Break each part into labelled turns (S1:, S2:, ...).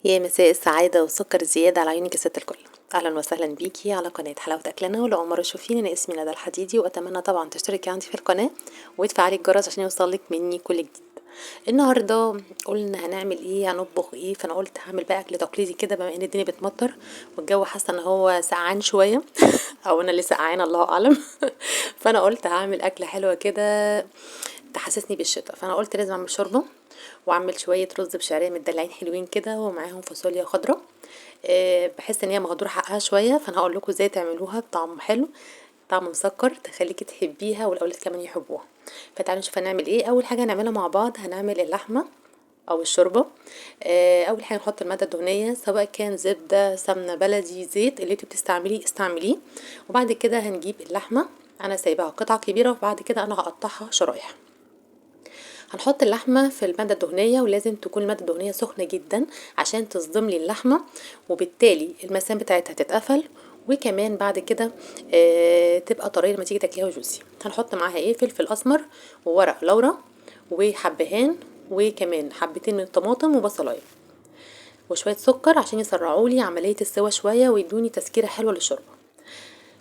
S1: يا مساء السعادة والسكر الزيادة على عيونك يا ست الكل. أهلا وسهلا بيكي على قناة حلاوة أكلنا. ولو أول مرة تشوفيني أنا اسمي ندى الحديدي، وأتمنى طبعا تشتركي عندي في القناة وتفعلي الجرس عشان يوصلك مني كل جديد. النهاردة قلنا هنعمل ايه، هنطبخ ايه، فأنا قلت هعمل بقى أكل تقليدي كده بما إن الدنيا بتمطر والجو حاسة إن هو سقعان شوية أو أنا اللي سقعانة الله أعلم. فأنا قلت هعمل أكلة حلوة كده تحسسني بالشتاء، فأنا قلت لازم أعمل شوربة واعمل شويه رز بشعريه مدلعين حلوين كده ومعاهم فاصوليا خضراء. بحس ان هي مهدور حقها شويه، فانا هقول لكم ازاي تعملوها بطعم حلو، طعم مسكر تخليكي تحبيها والاولاد كمان يحبوها. فتعالوا نشوف هنعمل ايه. اول حاجه هنعملها مع بعض هنعمل اللحمه او الشوربه. اول حاجه نحط الماده الدهنيه سواء كان زبده سمنه بلدي زيت اللي انت بتستعمليه استعمليه. وبعد كده هنجيب اللحمه، انا سايباها قطع كبيره وبعد كده انا هقطعها شرايح. هنحط اللحمة في المادة الدهنية ولازم تكون المادة الدهنية سخنة جدا عشان تصدم لي اللحمة، وبالتالي المسام بتاعتها تتقفل. وكمان بعد كده تبقى طرية لما تيجي تاكليها جوسي. هنحط معاها ايه، فلفل اسمر وورق لورا وحبهان وكمان حبتين من الطماطم وبصلايه وشوية سكر عشان يسرعوا لي عملية السوا شوية ويدوني تسكيرة حلوة للشوربة.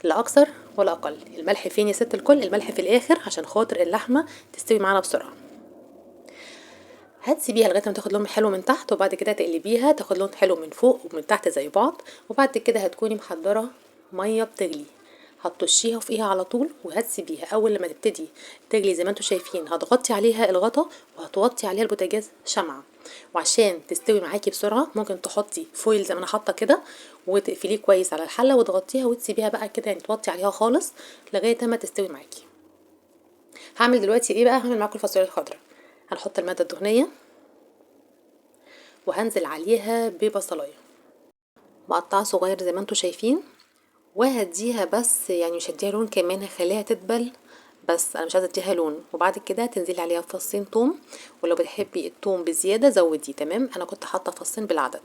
S1: لا اكثر ولا اقل. الملح فين يا ست الكل؟ الملح في الاخر عشان خاطر اللحمة تستوي معانا بسرعة. هتسيبيها لغايه ما تاخد لون حلو من تحت، وبعد كده تقلبيها تاخد لون حلو من فوق ومن تحت زي بعض. وبعد كده هتكوني محضره ميه بتغلي، هتطشيها فوقيها على طول وهتسيبيها. اول لما تبتدي تغلي زي ما انتم شايفين هتغطي عليها الغطا وهتوطي عليها البوتاجاز شمعة. وعشان تستوي معاكي بسرعه ممكن تحطي فويل زي ما انا حاطه كده وتقفليه كويس على الحله وتغطيها وتسيبيها بقى كده، يعني توطي عليها خالص لغايه ما تستوي معاكي. هعمل دلوقتي ايه بقى، هعمل معاكم الفاصوليا الخضراء. هنحط الماده الدهنيه وهنزل عليها ببصلايه مقطعه صغير زي ما انتوا شايفين، وهديها بس يعني مش هديها لون كمان، هخليها تدبل بس انا مش عايزه اديها لون. وبعد كده تنزلي عليها فصين توم، ولو بتحبي التوم بزياده زوديه، تمام. انا كنت حاطه فصين بالعدد.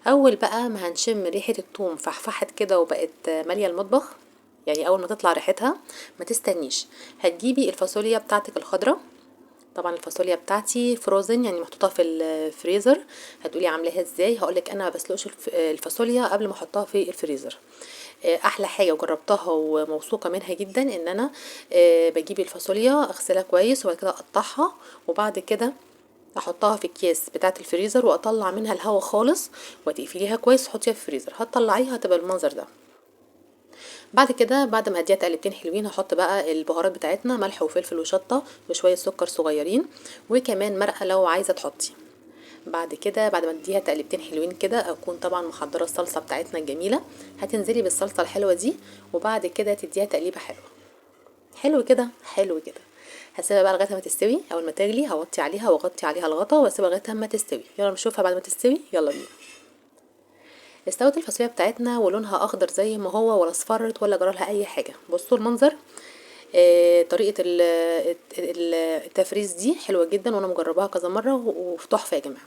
S1: اول بقى ما هنشم ريحه التوم فحفحت كده وبقت ماليه المطبخ، يعني اول ما تطلع ريحتها ما تستنيش، هتجيبي الفاصوليا بتاعتك الخضراء. طبعا الفاصوليا بتاعتي فروزن يعني محطوطه في الفريزر. هتقولي عاملاها ازاي؟ هقولك انا ما بسلقش الفاصوليا قبل ما احطها في الفريزر. احلى حاجه وجربتها وموثوقه منها جدا ان انا بجيب الفاصوليا اغسلها كويس وبعد كده اقطعها وبعد كده احطها في الكيس بتاعه الفريزر واطلع منها الهواء خالص وتقفليها كويس وتحطيها في الفريزر. هتطلعيها هتبقى المنظر ده. بعد كده بعد ما اديها تقلبتين حلوين هحط بقى البهارات بتاعتنا، ملح وفلفل وشطه وشويه سكر صغيرين وكمان مرقه لو عايزه تحطي. بعد كده بعد ما اديها تقلبتين حلوين كده اكون طبعا محضره الصلصه بتاعتنا الجميله. هتنزلي بالصلصه الحلوه دي وبعد كده تديها تقليبه حلوه. حلو كده حلو كده. هسيبها بقى لغايه ما تستوي. اول ما تغلي هوطي عليها واغطي عليها الغطا واسيبها لغايه ما تستوي. يلا نشوفها بعد ما تستوي، يلا بينا. استوت الفاصوليا بتاعتنا ولونها اخضر زي ما هو، ولا اصفرت ولا جرالها اي حاجه. بصوا المنظر. طريقه التفريز دي حلوه جدا وانا مجرباها كذا مره وتحفه يا جماعه.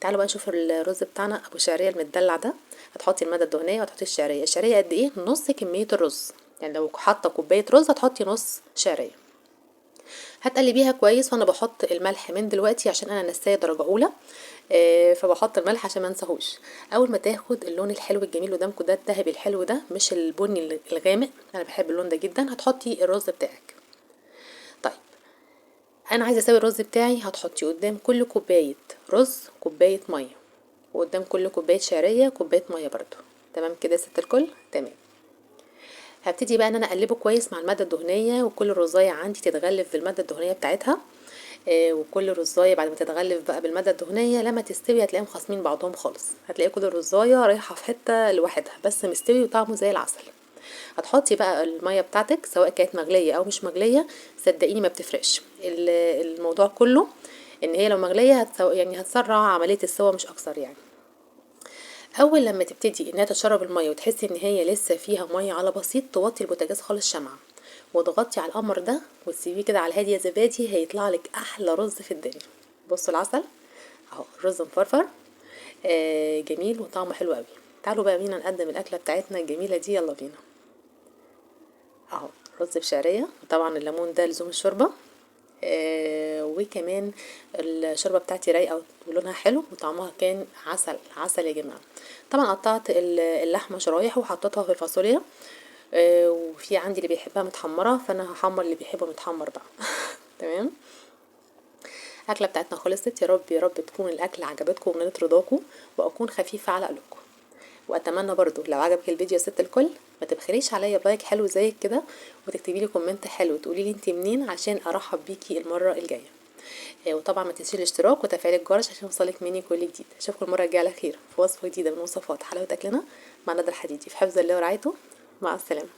S1: تعالوا بقى نشوف الرز بتاعنا ابو شعريه المدلع ده. هتحطي الماده الدهنيه وهتحطي الشعريه. الشعريه قد ايه؟ نص كميه الرز، يعني لو حاطه كوبايه رز هتحطي نص شعريه. هتقلبيها كويس وانا بحط الملح من دلوقتي عشان انا نسايه درجه اولى. فبحط الملح عشان ما انساهوش. اول ما تاخد اللون الحلو الجميل قدامكم ده الذهبي الحلو ده مش البني الغامق، انا بحب اللون ده جدا، هتحطي الرز بتاعك. طيب انا عايزه اسوي الرز بتاعي. هتحطي قدام كل كوبايه رز كوبايه ميه، وقدام كل كوبايه شعريه كوبايه ميه برضو. تمام كده يا ست الكل؟ تمام. هبتدي بقى ان انا اقلبه كويس مع الماده الدهنيه وكل رزايه عندي تتغلف بالماده الدهنيه بتاعتها. وكل رزايه بعد ما تتغلف بقى بالماده الدهنيه لما تستوي هتلاقيهم خاصمين بعضهم خالص، هتلاقي كل رزايه رايحه في حته لوحدها بس مستوي وطعمه زي العسل. هتحطي بقى الميه بتاعتك سواء كانت مغليه او مش مغليه، صدقيني ما بتفرقش. الموضوع كله ان هي لو مغليه يعني هتسرع عمليه السوا مش اكثر يعني. اول لما تبتدي انها تشرب الميه وتحسي ان هي لسه فيها ميه على بسيط توطي البوتاجاز خالص شمعة وتغطي على القمر ده وتسيبيه كده على الهادي يا زبادي، هيطلع لك احلى رز في الدنيا. بصوا العسل اهو، الرز مفرفر جميل وطعمه حلو قوي. تعالوا بقى بينا نقدم الاكله بتاعتنا الجميله دي، يلا بينا. اهو رز بشعريه، وطبعا الليمون ده لزوم الشوربه. وكمان الشوربه بتاعتي رايقه ولونها حلو وطعمها كان عسل عسل يا جماعه. طبعا قطعت اللحمه شرايح وحطيتها في الفاصوليا. وفي عندي اللي بيحبها متحمره، فانا هحمر اللي بيحبه متحمر بقى. تمام. الاكله بتاعتنا خلصت. يا رب يا رب تكون الاكل عجبتكم ونالت رضاكم واكون خفيفه على قلوبكم. واتمنى برضو لو عجبك الفيديو يا ست الكل ما تبخليش عليا بلايك حلو زي كده، وتكتبي لي كومنت حلو تقولي لي انت منين عشان ارحب بيكي المره الجايه. وطبعا ما تنسيش الاشتراك وتفعيل الجرس عشان يوصلك مني كل جديد. اشوفكم المره الجايه على خير في وصفه جديده من وصفات حلاوه اكلنا مع ندى الحديدي، في حفظ الله ورعايته. مع السلامه.